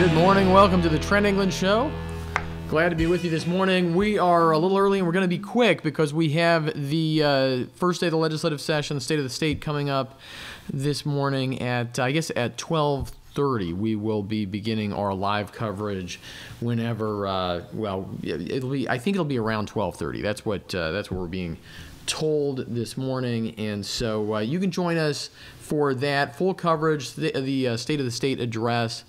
Good morning. Welcome to the Trent England Show. Glad to be with you this morning. We are a little early and we're going to be quick because we have the first day of the legislative session, the State of the State, coming up this morning at, I guess, at 12:30. We will be beginning our live coverage whenever, I think it'll be around 12:30. That's what we're being told this morning, and so you can join us for that full coverage, the State of the State address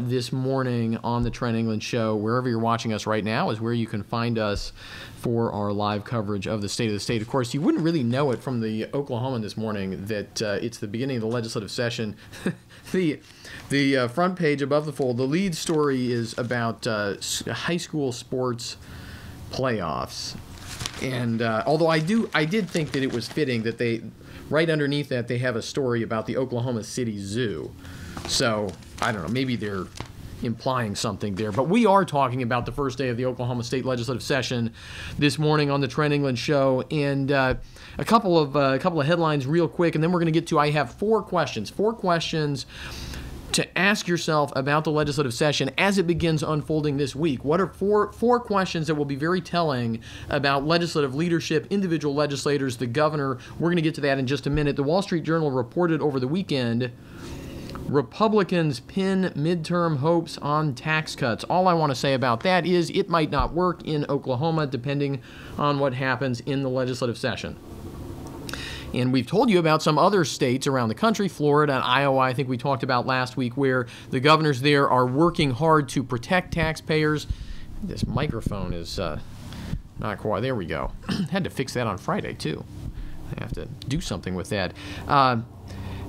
this morning on the Trent England Show. Wherever you're watching us right now is where you can find us for our live coverage of the State of the State. Of course, you wouldn't really know it from the Oklahoman this morning that it's the beginning of the legislative session. The front page above the fold, the lead story is about high school sports playoffs. And although I did think that it was fitting that they, right underneath that, they have a story about the Oklahoma City Zoo. So, I don't know, maybe they're implying something there. But we are talking about the first day of the Oklahoma State legislative session this morning on the Trent England Show. And a couple of headlines real quick, and then we're going to get to, I have four questions to ask yourself about the legislative session as it begins unfolding this week. What are four questions that will be very telling about legislative leadership, individual legislators, the governor? We're going to get to that in just a minute. The Wall Street Journal reported over the weekend, Republicans pin midterm hopes on tax cuts. All I want to say about that is it might not work in Oklahoma depending on what happens in the legislative session. And we've told you about some other states around the country, Florida and Iowa, I think we talked about last week, where the governors there are working hard to protect taxpayers. This microphone is not quite, there we go. Had to fix that on Friday, too. I have to do something with that.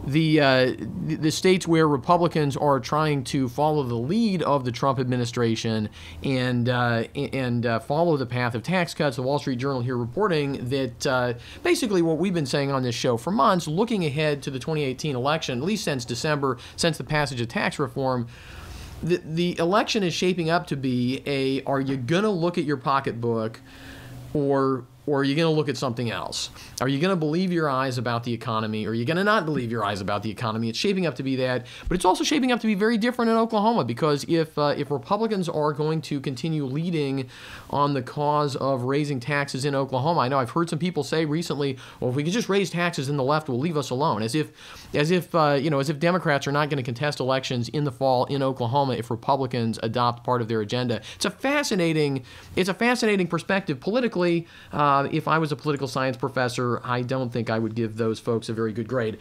The states where Republicans are trying to follow the lead of the Trump administration and follow the path of tax cuts. The Wall Street Journal here reporting that basically what we've been saying on this show for months, looking ahead to the 2018 election, at least since December, since the passage of tax reform, the election is shaping up to be are you going to look at your pocketbook or are you going to look at something else? Are you going to believe your eyes about the economy, or are you going to not believe your eyes about the economy? It's shaping up to be that, but it's also shaping up to be very different in Oklahoma, because if Republicans are going to continue leading on the cause of raising taxes in Oklahoma, I know I've heard some people say recently, well, if we could just raise taxes, then the left will leave us alone, as if Democrats are not going to contest elections in the fall in Oklahoma if Republicans adopt part of their agenda. It's a fascinating perspective politically. If I was a political science professor, I don't think I would give those folks a very good grade.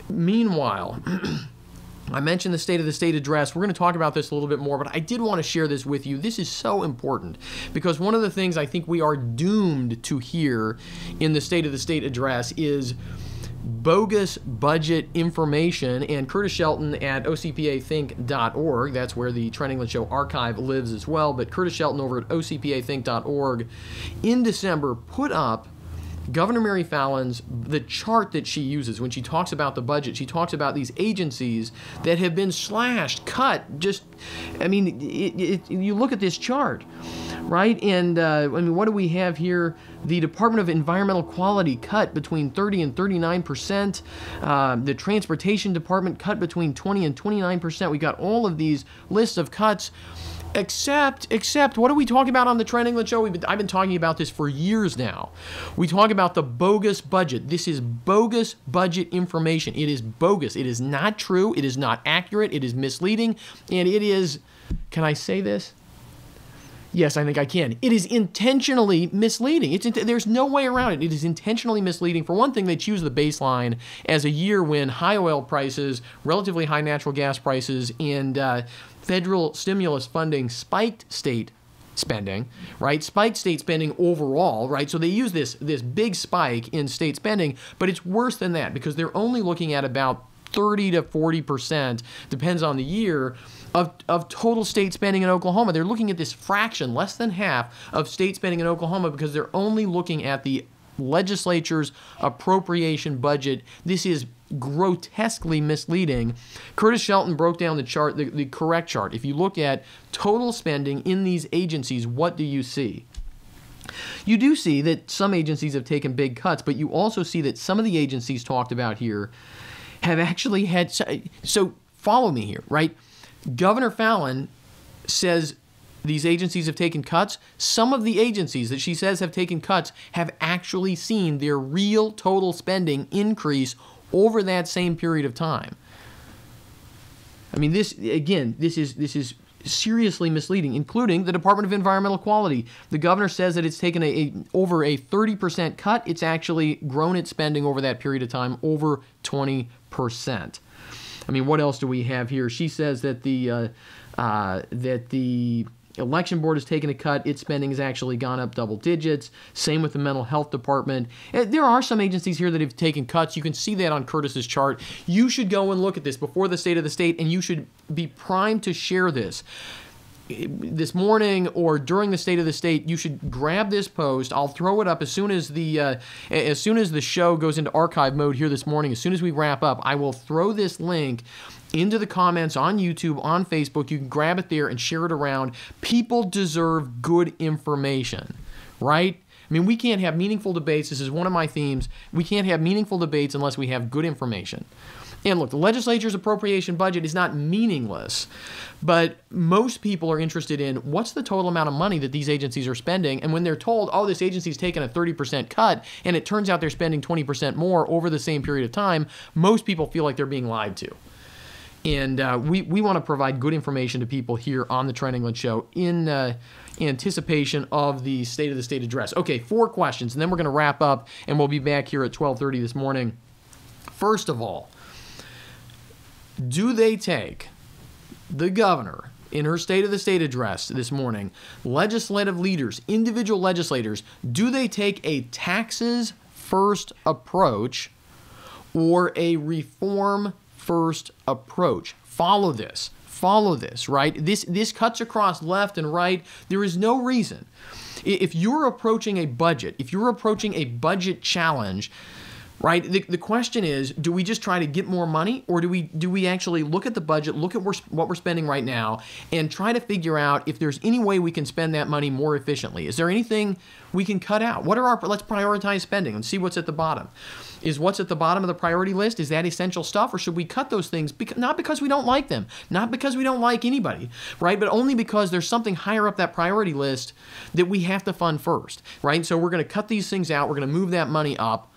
Meanwhile, I mentioned the State of the State address. We're going to talk about this a little bit more, but I did want to share this with you. This is so important because one of the things I think we are doomed to hear in the State of the State address is bogus budget information, and Curtis Shelton at ocpathink.org, that's where the Trent England Show archive lives as well, but Curtis Shelton over at ocpathink.org in December put up Governor Mary Fallin's, the chart that she uses when she talks about the budget. She talks about these agencies that have been slashed, cut, you look at this chart, right? And what do we have here? The Department of Environmental Quality cut between 30 and 39%. The Transportation Department cut between 20 and 29%. We got all of these lists of cuts. Except, what are we talking about on the Trent England Show? I've been talking about this for years now. We talk about the bogus budget. This is bogus budget information. It is bogus. It is not true. It is not accurate. It is misleading. And it is, can I say this? Yes, I think I can. It is intentionally misleading. There's no way around it. It is intentionally misleading. For one thing, they choose the baseline as a year when high oil prices, relatively high natural gas prices, and federal stimulus funding spiked state spending, right? Spiked state spending overall, right? So they use this big spike in state spending, but it's worse than that because they're only looking at about 30 to 40%, depends on the year, of total state spending in Oklahoma. They're looking at this fraction, less than half of state spending in Oklahoma, because they're only looking at the legislature's appropriation budget. This is grotesquely misleading. Curtis Shelton broke down the chart, the correct chart. If you look at total spending in these agencies, what do you see? You do see that some agencies have taken big cuts, but you also see that some of the agencies talked about here have actually had, so follow me here, right? Governor Fallin says these agencies have taken cuts. Some of the agencies that she says have taken cuts have actually seen their real total spending increase over that same period of time. I mean, this is seriously misleading, including the Department of Environmental Quality. The governor says that it's taken over a 30% cut. It's actually grown its spending over that period of time over 20%. I mean, what else do we have here? She says that the election board has taken a cut. Its spending has actually gone up double digits. Same with the mental health department. There are some agencies here that have taken cuts. You can see that on Curtis's chart. You should go and look at this before the State of the State, and you should be primed to share this morning or during the State of the State. You should grab this post. I'll throw it up as soon as the show goes into archive mode here this morning. As soon as we wrap up, I will throw this link into the comments on YouTube, on Facebook. You can grab it there and share it around. People deserve good information, right? I mean, we can't have meaningful debates. This is one of my themes. We can't have meaningful debates unless we have good information. And look, the legislature's appropriation budget is not meaningless, but most people are interested in what's the total amount of money that these agencies are spending. And when they're told, oh, this agency's taken a 30% cut, and it turns out they're spending 20% more over the same period of time, most people feel like they're being lied to. And we want to provide good information to people here on the Trent England Show in anticipation of the State of the State address. Okay, 4 questions, and then we're going to wrap up, and we'll be back here at 12:30 this morning. First of all, do they take the governor in her State of the State address this morning, legislative leaders, individual legislators, do they take a taxes first approach or a reform first approach? Follow this, right? This cuts across left and right. There is no reason. If you're approaching a budget, if you're approaching a budget challenge, right, the question is, do we just try to get more money, or do we actually look at the budget, look at what we're spending right now, and try to figure out if there's any way we can spend that money more efficiently? Is there anything we can cut out? Let's prioritize spending and see what's at the bottom. Is what's at the bottom of the priority list, is that essential stuff, or should we cut those things? Not because we don't like them, not because we don't like anybody, right? But only because there's something higher up that priority list that we have to fund first, right? So we're going to cut these things out. We're going to move that money up.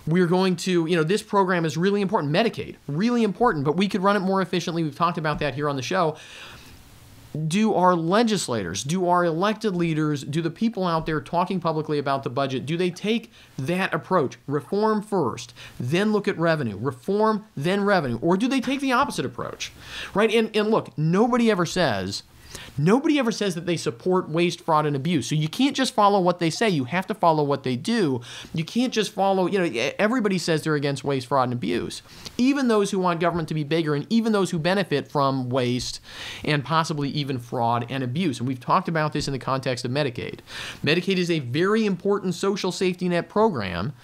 We're going to, this program is really important. Medicaid, really important, but we could run it more efficiently. We've talked about that here on the show. Do our legislators, do our elected leaders, do the people out there talking publicly about the budget, do they take that approach? Reform first, then look at revenue. Reform, then revenue. Or do they take the opposite approach, right? And look, nobody ever says that they support waste, fraud, and abuse. So you can't just follow what they say. You have to follow what they do. You can't just follow, everybody says they're against waste, fraud, and abuse. Even those who want government to be bigger, and even those who benefit from waste and possibly even fraud and abuse. And we've talked about this in the context of Medicaid. Medicaid is a very important social safety net program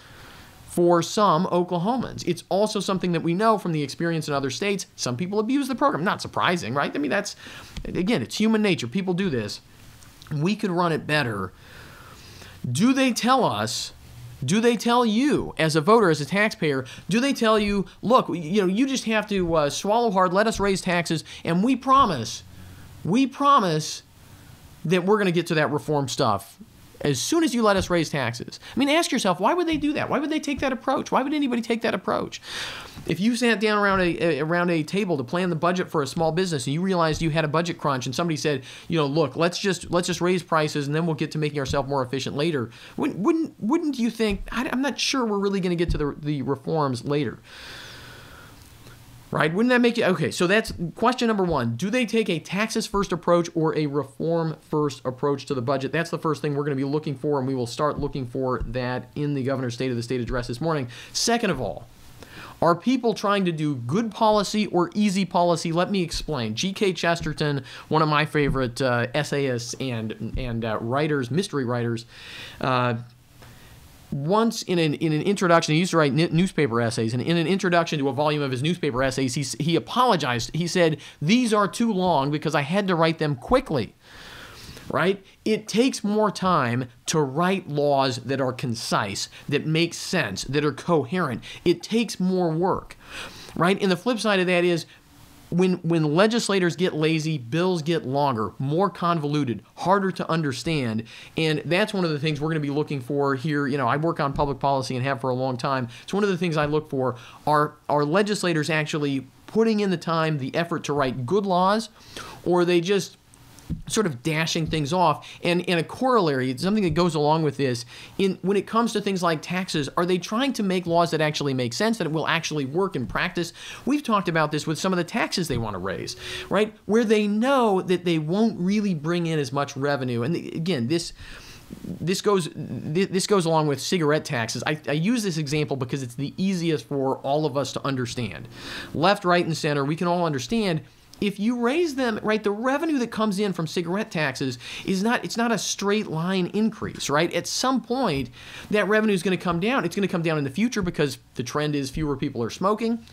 for some Oklahomans. It's also something that we know from the experience in other states. Some people abuse the program. Not surprising, right? I mean, again, it's human nature. People do this. We could run it better. Do they tell us, do they tell you as a voter, as a taxpayer, do they tell you, look, you just have to swallow hard, let us raise taxes, and we promise that we're going to get to that reform stuff as soon as you let us raise taxes? I mean, ask yourself, why would they do that? Why would they take that approach? Why would anybody take that approach? If you sat down around a table to plan the budget for a small business and you realized you had a budget crunch and somebody said, look, let's just raise prices and then we'll get to making ourselves more efficient later, wouldn't you think, I'm not sure we're really going to get to the reforms later? Right? Wouldn't that make you... Okay, so that's question number 1. Do they take a taxes-first approach or a reform-first approach to the budget? That's the first thing we're going to be looking for, and we will start looking for that in the governor's State of the State address this morning. Second of all, are people trying to do good policy or easy policy? Let me explain. G.K. Chesterton, one of my favorite essayists and writers, mystery writers, once in an introduction, he used to write newspaper essays, and in an introduction to a volume of his newspaper essays, he apologized. He said, "These are too long because I had to write them quickly." Right? It takes more time to write laws that are concise, that make sense, that are coherent. It takes more work. Right? And the flip side of that is, when legislators get lazy, bills get longer, more convoluted, harder to understand, and that's one of the things we're going to be looking for here. You know, I work on public policy and have for a long time. It's one of the things I look for are legislators actually putting in the time, the effort to write good laws, or are they just sort of dashing things off? And a corollary, something that goes along with this, when it comes to things like taxes, are they trying to make laws that actually make sense, that it will actually work in practice? We've talked about this with some of the taxes they want to raise, right? Where they know that they won't really bring in as much revenue. And again, this goes along with cigarette taxes. I use this example because it's the easiest for all of us to understand. Left, right, and center, we can all understand. If you raise them, right, the revenue that comes in from cigarette taxes it's not a straight line increase, right? At some point, that revenue is going to come down. It's going to come down in the future because the trend is fewer people are smoking.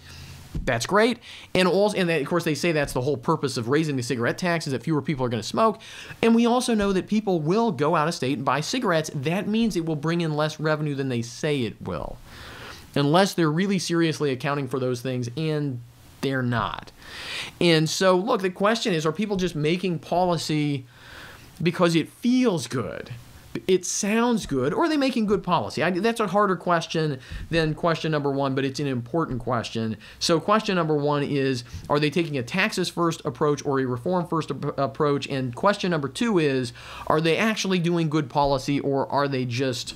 That's great. And of course, they say that's the whole purpose of raising the cigarette tax, is that fewer people are going to smoke. And we also know that people will go out of state and buy cigarettes. That means it will bring in less revenue than they say it will, unless they're really seriously accounting for those things, and they're not. And so, look, the question is, are people just making policy because it feels good? It sounds good, or are they making good policy? That's a harder question than question number one, but it's an important question. So question number one is, are they taking a taxes first approach or a reform first approach? And question number two is, are they actually doing good policy, or are they just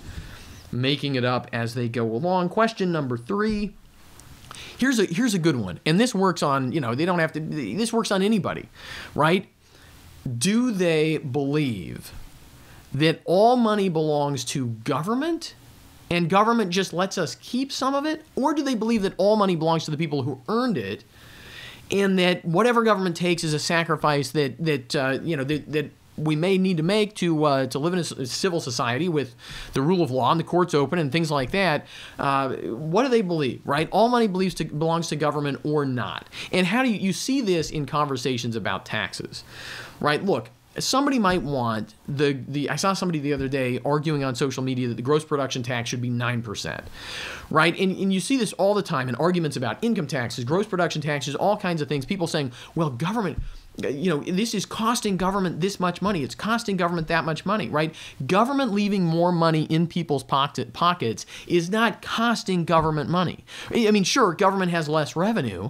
making it up as they go along? Question number three. Here's a good one, and this works on, this works on anybody, right? Do they believe that all money belongs to government and government just lets us keep some of it? Or do they believe that all money belongs to the people who earned it, and that whatever government takes is a sacrifice that we may need to make to live in a civil society with the rule of law and the courts open and things like that? What do they believe, right? All money belongs to government or not? And how do you see this in conversations about taxes, right? Look, somebody might want I saw somebody the other day arguing on social media that the gross production tax should be 9%, right? And you see this all the time in arguments about income taxes, gross production taxes, all kinds of things. People saying, well, government, this is costing government this much money. It's costing government that much money, right? Government leaving more money in people's pockets is not costing government money. I mean, sure, government has less revenue,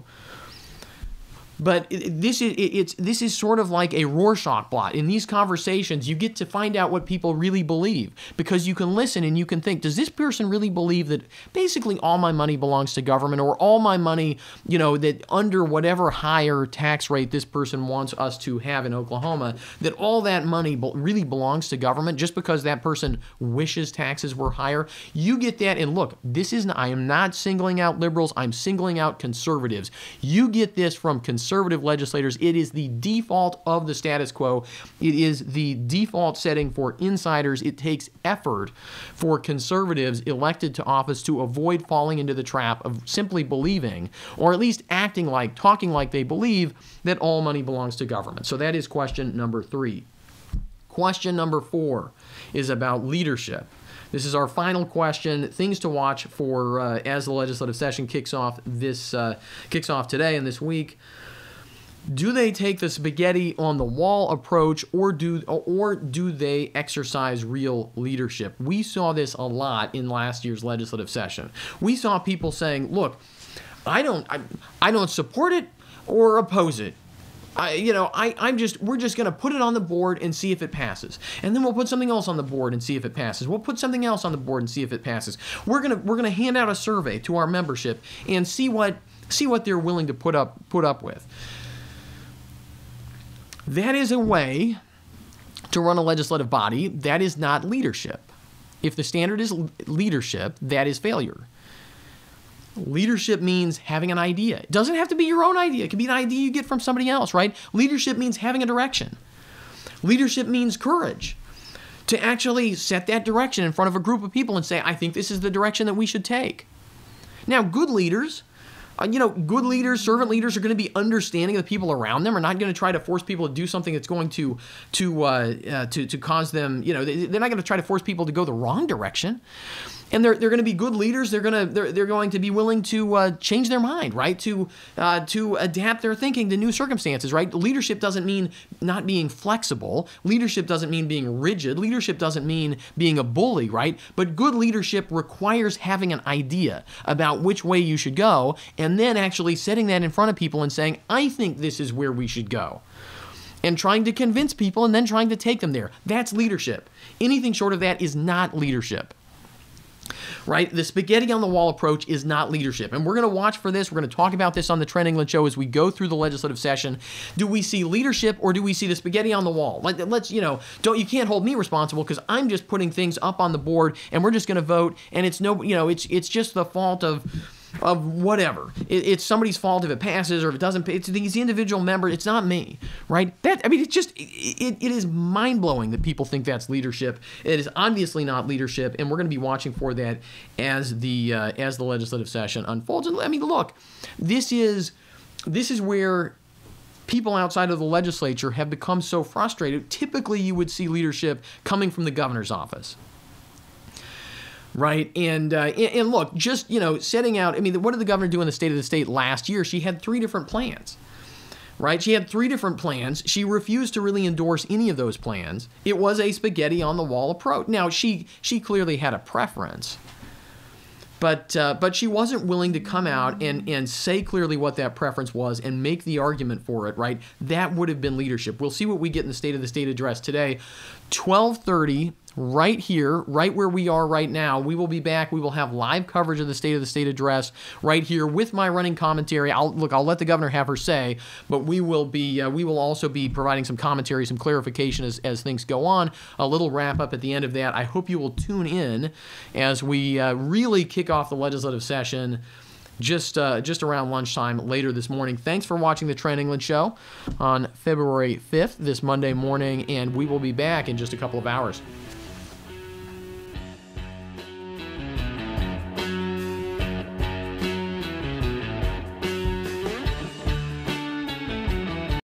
but this is sort of like a Rorschach blot. In these conversations, you get to find out what people really believe, because you can listen and you can think, does this person really believe that basically all my money belongs to government, or all my money, that under whatever higher tax rate this person wants us to have in Oklahoma, that all that money really belongs to government just because that person wishes taxes were higher? You get that, and look, I am not singling out liberals, I'm singling out conservatives. You get this from conservative legislators. It is the default of the status quo. It is the default setting for insiders. It takes effort for conservatives elected to office to avoid falling into the trap of simply believing, or at least talking like they believe, that all money belongs to government. So that is question number three. Question number four is about leadership. This is our final question. Things to watch for as the legislative session kicks off today and this week. Do they take the spaghetti on the wall approach, or do they exercise real leadership? We saw this a lot in last year's legislative session. We saw people saying, "Look, I don't support it or oppose it. We're just going to put it on the board and see if it passes, and then we'll put something else on the board and see if it passes. We'll put something else on the board and see if it passes. We're gonna hand out a survey to our membership and see what they're willing to put up with." That is a way to run a legislative body. That is not leadership. If the standard is leadership, that is failure. Leadership means having an idea. It doesn't have to be your own idea. It can be an idea you get from somebody else, right? Leadership means having a direction. Leadership means courage to actually set that direction in front of a group of people and say, I think this is the direction that we should take. Now, good leaders good leaders, servant leaders are going to be understanding of the people around them, are not going to try to force people to do something that's going to cause them, they're not going to try to force people to go the wrong direction. And they're going to be good leaders. They're going to be willing to change their mind, right? To adapt their thinking to new circumstances, right? Leadership doesn't mean not being flexible. Leadership doesn't mean being rigid. Leadership doesn't mean being a bully, right? But good leadership requires having an idea about which way you should go, and then actually setting that in front of people and saying, I think this is where we should go. And trying to convince people and then trying to take them there. That's leadership. Anything short of that is not leadership. Right? The spaghetti on the wall approach is not leadership. And we're going to watch for this. We're going to talk about this on the Trent England Show as we go through the legislative session. Do we see leadership or do we see the spaghetti on the wall? You can't hold me responsible because I'm just putting things up on the board and we're just going to vote, and it's just the fault of whatever. It's somebody's fault if it passes or if it doesn't. It's these individual members. It's not me, right? It is mind-blowing that people think that's leadership. It is obviously not leadership, and we're going to be watching for that as the legislative session unfolds. And look, this is where people outside of the legislature have become so frustrated. Typically, you would see leadership coming from the governor's office. Right, and look, just, setting out, what did the governor do in the State of the State last year? She had 3 different plans, right? She had 3 different plans. She refused to really endorse any of those plans. It was a spaghetti on the wall approach. Now, she clearly had a preference, but she wasn't willing to come out and say clearly what that preference was and make the argument for it, right? That would have been leadership. We'll see what we get in the State of the State address today, 12:30. Right here, right where we are right now. We will be back. We will have live coverage of the State of the State address right here with my running commentary. I'll let the governor have her say, but we will also be providing some commentary, some clarification as things go on. A little wrap up at the end of that. I hope you will tune in as we really kick off the legislative session just around lunchtime later this morning. Thanks for watching the Trent England Show on February 5th, this Monday morning, and we will be back in just a couple of hours.